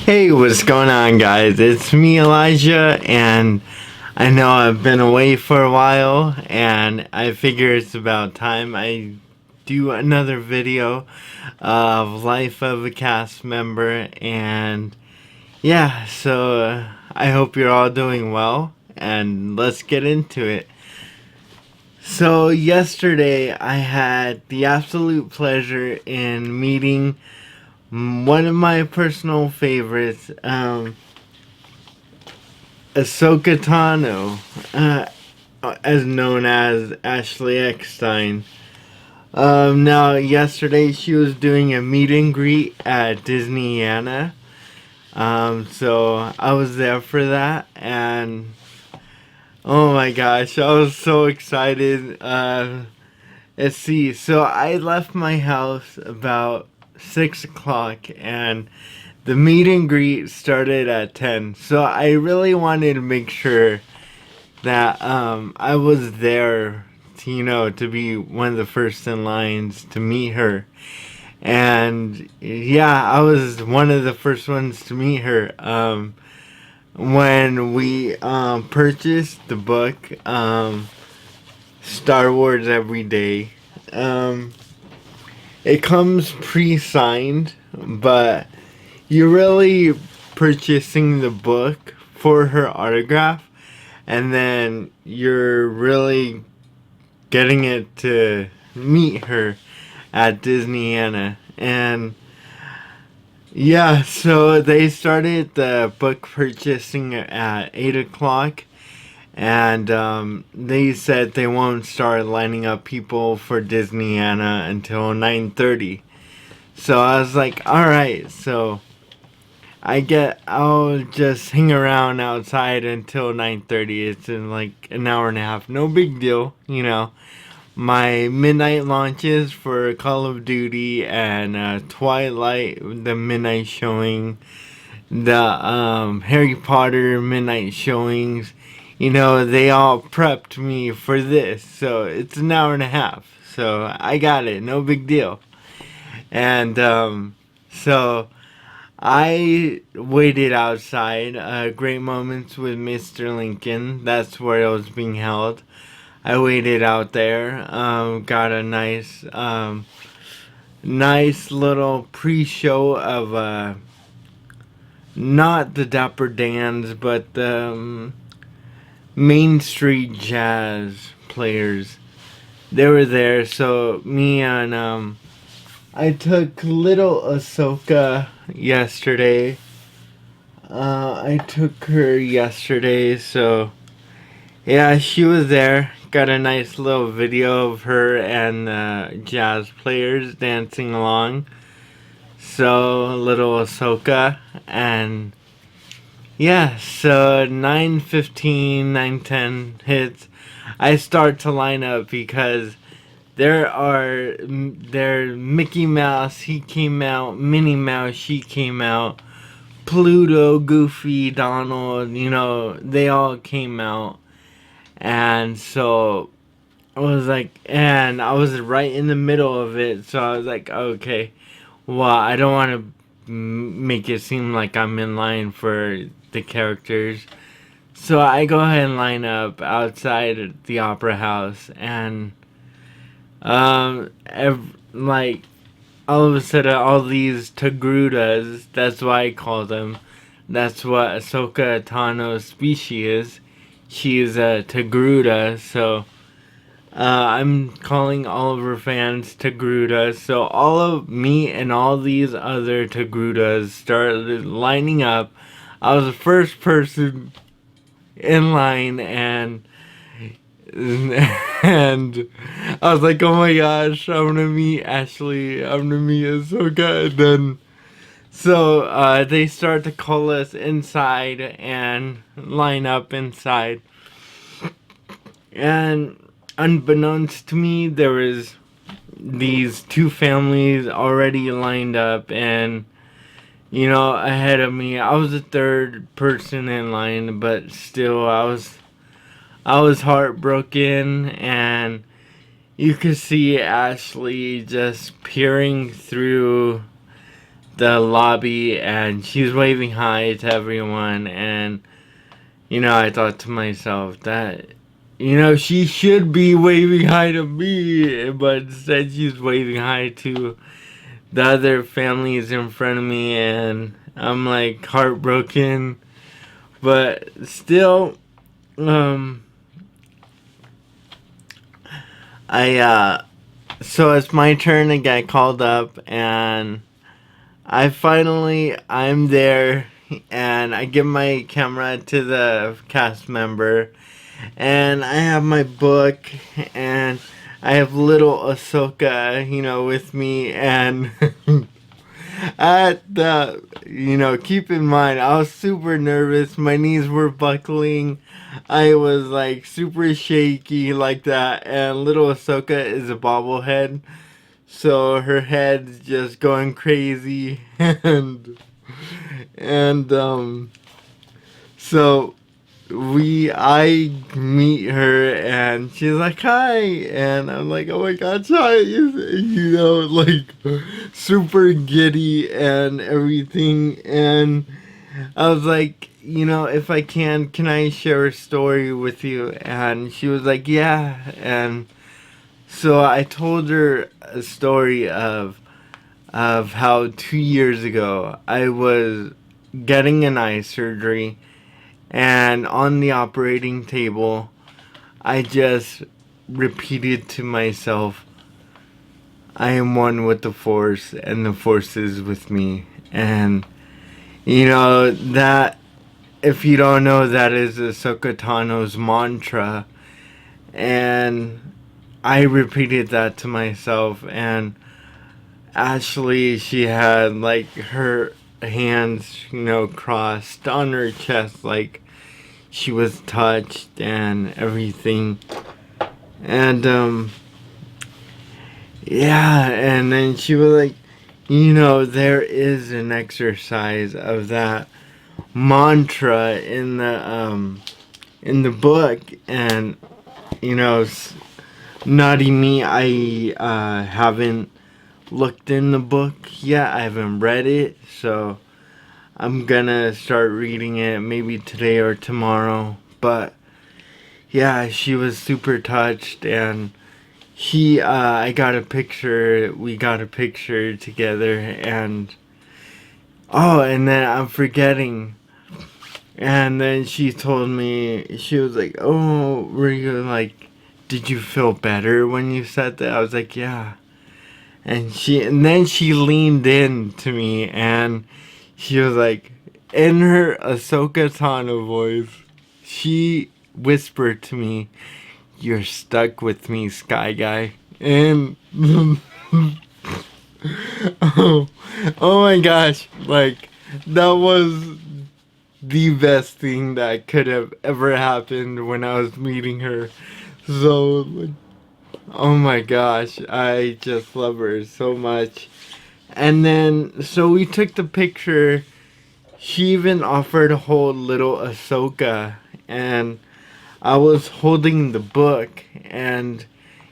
Hey, what's going on, guys? It's me, Elijah, and I know I've been away for a while, and I figure it's about time I do another video of life of a cast member. And yeah, so I hope you're all doing well, and let's get into it. So yesterday I had the absolute pleasure in meeting one of my personal favorites, Ahsoka Tano, as known as Ashley Eckstein. Now, yesterday she was doing a meet and greet at Disneyland. So I was there for that, and oh my gosh, I was so excited. Let's see, so I left my house about 6 o'clock, and the meet and greet started at 10. So I really wanted to make sure that I was there to be one of the first in lines to meet her. And yeah, I was one of the first ones to meet her when we purchased the book, Star Wars Every Day. It comes pre-signed, but you're really purchasing the book for her autograph, and then you're really getting it to meet her at Disneyland. And yeah, so they started the book purchasing at 8 o'clock. And they said they won't start lining up people for Disneyland until 9:30. So I was like, alright, so I'll just hang around outside until 9:30. It's in like an hour and a half. No big deal, My midnight launches for Call of Duty and Twilight, the midnight showing, the Harry Potter midnight showings. They all prepped me for this, so it's an hour and a half. So I got it, no big deal. And so I waited outside. Great Moments with Mr. Lincoln. That's where it was being held. I waited out there. Got a nice little pre-show of not the Dapper Dans, but the Main Street Jazz players. They were there, so me and I took little Ahsoka yesterday. I took her yesterday, so yeah, she was there. Got a nice little video of her and jazz players dancing along. So little Ahsoka, and yeah, so 9:15, 9:10 hits. I start to line up because there Mickey Mouse, he came out, Minnie Mouse, she came out, Pluto, Goofy, Donald, they all came out. And so I was like, and I was right in the middle of it, so I was like, okay, well, I don't want to make it seem like I'm in line for the characters, so I go ahead and line up outside the opera house, and like all of a sudden all these Togrutas, that's why I call them, that's what Ahsoka Tano's species is. She is a Togruta, so I'm calling all of her fans Togruta. So all of me and all these other Togrutas started lining up. I was the first person in line, and I was like, oh my gosh, I'm gonna meet Ashley, I'm gonna meet Ahsoka. And then so they start to call us inside and line up inside. And unbeknownst to me, there was these two families already lined up, and ahead of me. I was the third person in line, but still I was heartbroken, and you could see Ashley just peering through the lobby, and she was waving hi to everyone, and I thought to myself that she should be waving hi to me, but instead she's waving hi to the other families in front of me, and I'm like heartbroken. But still, so it's my turn to get called up, and I'm there, and I give my camera to the cast member, and I have my book, and I have little Ahsoka, with me, and at the, keep in mind, I was super nervous. My knees were buckling. I was like super shaky like that. And little Ahsoka is a bobblehead, so her head's just going crazy, and so I meet her, and she's like, hi, and I'm like, oh my god, hi, like super giddy and everything, and I was like, if I can I share a story with you? And she was like, yeah. And so I told her a story of how 2 years ago I was getting an eye surgery, and on the operating table, I just repeated to myself, I am one with the Force, and the Force is with me. And, that, if you don't know, that is Ahsoka Tano's mantra. And I repeated that to myself, and Ashley, she had, like, her hands, crossed on her chest, like she was touched and everything. And yeah, and then she was like, there is an exercise of that mantra in the book. And naughty me, I haven't looked in the book yet. I haven't read it, so I'm gonna start reading it maybe today or tomorrow. But yeah, she was super touched, and we got a picture together, and and then I'm forgetting. And then she told me, she was like, oh, did you feel better when you said that? I was like, yeah. And then she leaned in to me, and she was like, in her Ahsoka Tano voice, she whispered to me, you're stuck with me, Sky Guy. And oh my gosh, like, that was the best thing that could have ever happened when I was meeting her. So, like, oh my gosh, I just love her so much. And then, so we took the picture. She even offered to hold little Ahsoka, and I was holding the book, and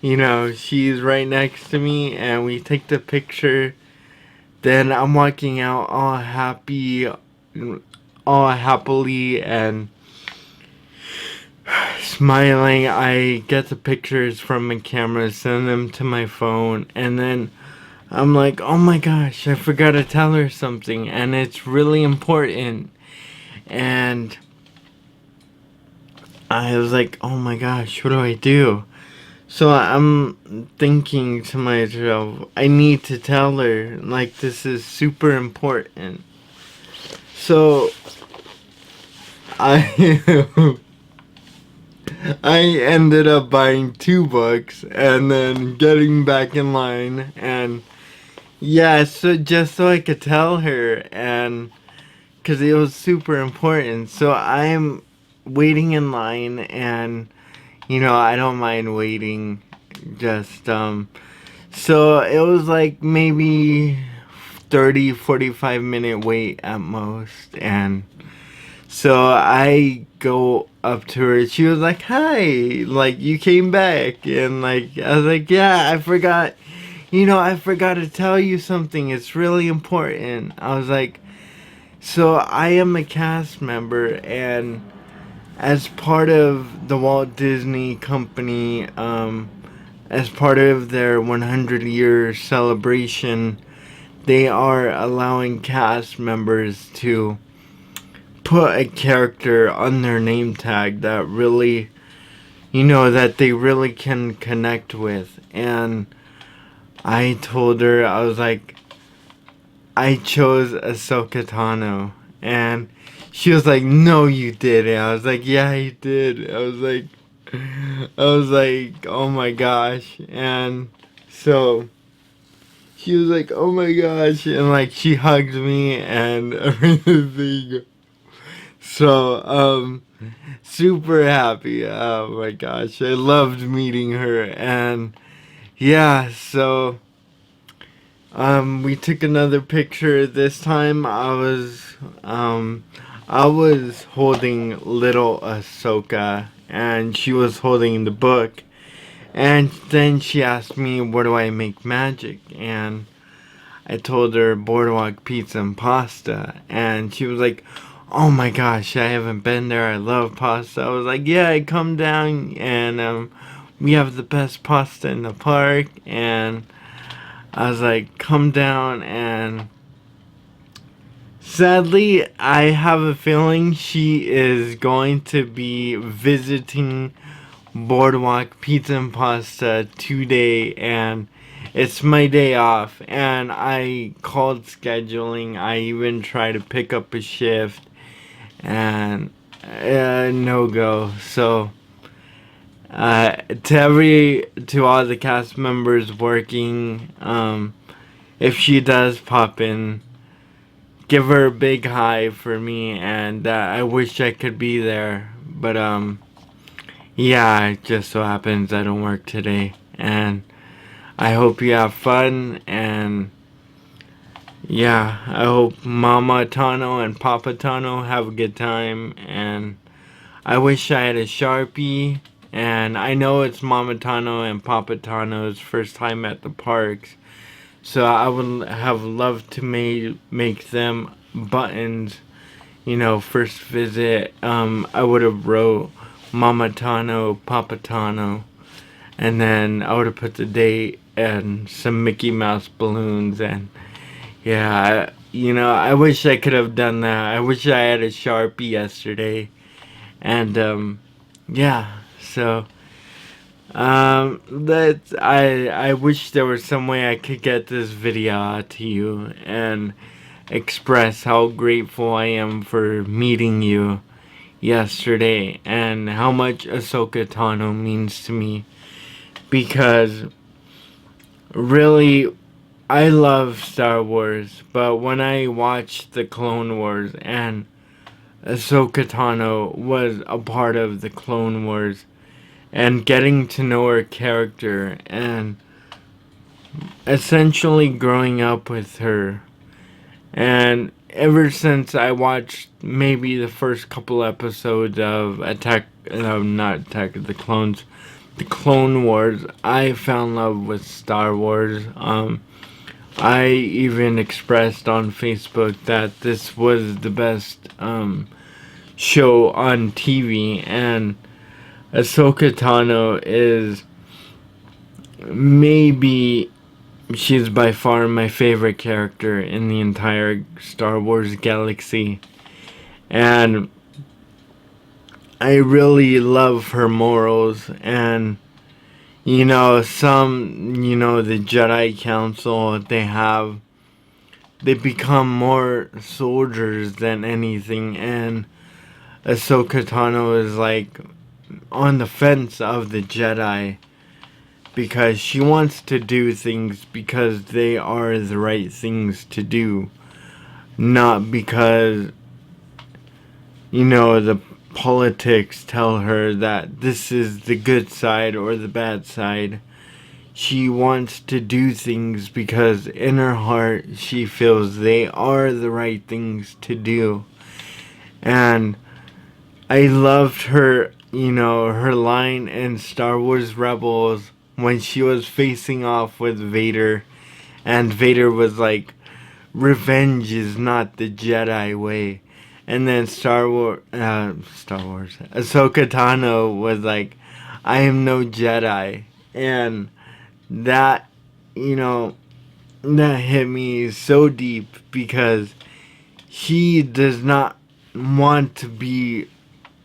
she's right next to me, and we take the picture. Then I'm walking out all happily and smiling. I get the pictures from my camera, send them to my phone, and then I'm like, oh my gosh, I forgot to tell her something, and it's really important. And I was like, oh my gosh, what do I do? So I'm thinking to myself, I need to tell her, like, this is super important. So I I ended up buying 2 books and then getting back in line, and yeah, so just so I could tell her, and because it was super important. So I'm waiting in line, and I don't mind waiting. Just so it was like maybe 30-45 minute wait at most. And so I go up to her. She was like, hi, like, you came back. And like, I was like, yeah, I forgot I forgot to tell you something. It's really important. I was like, so I am a cast member, and as part of the Walt Disney Company, as part of their 100-year celebration, they are allowing cast members to put a character on their name tag that really, that they really can connect with. And I told her, I was like, I chose Ahsoka Tano. And she was like, no, you didn't. I was like, yeah, I did. I was like, oh my gosh. And so she was like, oh my gosh. And like, she hugged me and everything. So, super happy. Oh my gosh. I loved meeting her. And yeah, so, we took another picture. This time I was holding little Ahsoka, and she was holding the book. And then she asked me, where do I make magic? And I told her Boardwalk Pizza and Pasta. And she was like, oh my gosh, I haven't been there. I love pasta. I was like, yeah, come down, and we have the best pasta in the park. And I was like, come down. And sadly, I have a feeling she is going to be visiting Boardwalk Pizza and Pasta today, and it's my day off. And I called scheduling. I even tried to pick up a shift, and no go. So to all the cast members working, if she does pop in, give her a big hi for me. And I wish I could be there, but yeah, it just so happens I don't work today. And I hope you have fun, and yeah, I hope Mama Tano and Papa Tano have a good time. And I wish I had a Sharpie. And I know it's Mama Tano and Papa Tano's first time at the parks, so I would have loved to make them buttons. First visit. I would have wrote Mama Tano, Papa Tano, and then I would have put the date and some Mickey Mouse balloons. And yeah, I wish I could have done that. I wish I had a Sharpie yesterday. And yeah, so that I wish there was some way I could get this video out to you and express how grateful I am for meeting you yesterday, and how much Ahsoka Tano means to me. Because really, I love Star Wars, but when I watched the Clone Wars, and Ahsoka Tano was a part of the Clone Wars, and getting to know her character, and essentially growing up with her, and ever since I watched maybe the first couple episodes of not Attack of the Clones, the Clone Wars, I fell in love with Star Wars. I even expressed on Facebook that this was the best show on TV, and Ahsoka Tano is maybe, she's by far my favorite character in the entire Star Wars galaxy. And I really love her morals. And the Jedi Council, they become more soldiers than anything. And Ahsoka Tano is like on the fence of the Jedi, because she wants to do things because they are the right things to do, not because the politics tell her that this is the good side or the bad side. She wants to do things because in her heart she feels they are the right things to do. And I loved her, her line in Star Wars Rebels when she was facing off with Vader, and Vader was like, "Revenge is not the Jedi way." And then Star Wars, Ahsoka Tano was like, "I am no Jedi," and that, you know, that hit me so deep because she does not want to be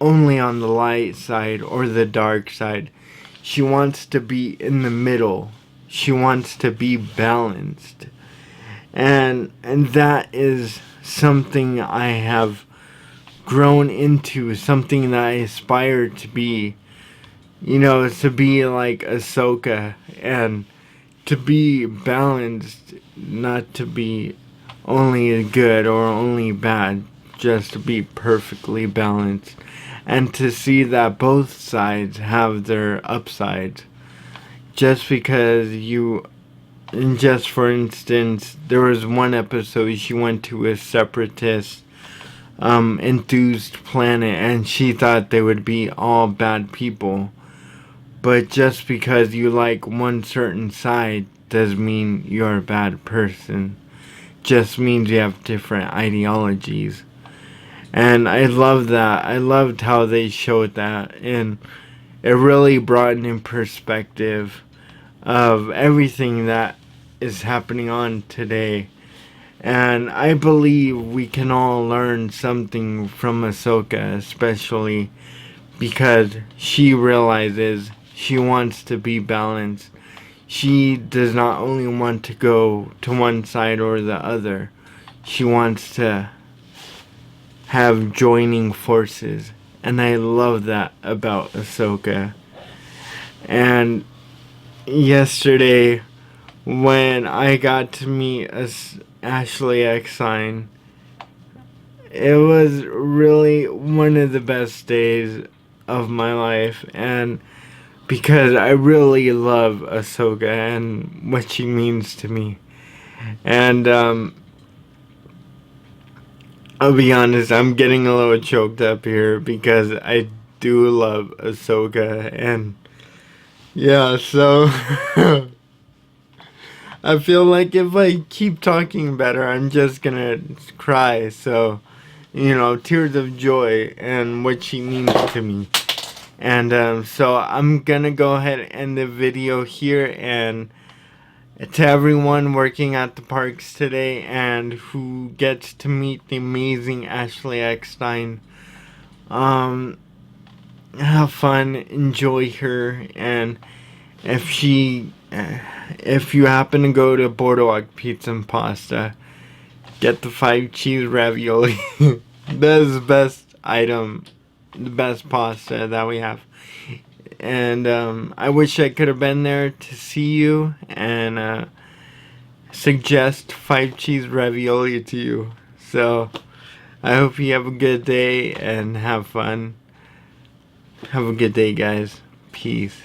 only on the light side or the dark side. She wants to be in the middle. She wants to be balanced. And that is something I have grown into, something that I aspire to be. You know, to be like Ahsoka and to be balanced, not to be only good or only bad, just to be perfectly balanced. And to see that both sides have their upsides. Just because just for instance, there was one episode she went to a separatist enthused planet and she thought they would be all bad people. But just because you like one certain side doesn't mean you're a bad person. Just means you have different ideologies. And I love that. I loved how they showed that. And it really brought in perspective of everything that is happening on today. And I believe we can all learn something from Ahsoka, especially because she realizes she wants to be balanced. She does not only want to go to one side or the other. She wants to have joining forces. And I love that about Ahsoka. And yesterday, when I got to meet Ashley Eckstein, it was really one of the best days of my life. And because I really love Ahsoka and what she means to me. And I'll be honest, I'm getting a little choked up here because I do love Ahsoka. And yeah, so I feel like if I keep talking about her, I'm just gonna cry. So, you know, tears of joy and what she means to me. And so I'm gonna go ahead and end the video here. And to everyone working at the parks today and who gets to meet the amazing Ashley Eckstein, have fun, enjoy her, and if you happen to go to Boardwalk Pizza and Pasta, get the 5 cheese ravioli. That is the best item, the best pasta that we have. And I wish I could have been there to see you and suggest 5 cheese ravioli to you. So I hope you have a good day and have fun. Have a good day, guys. Peace.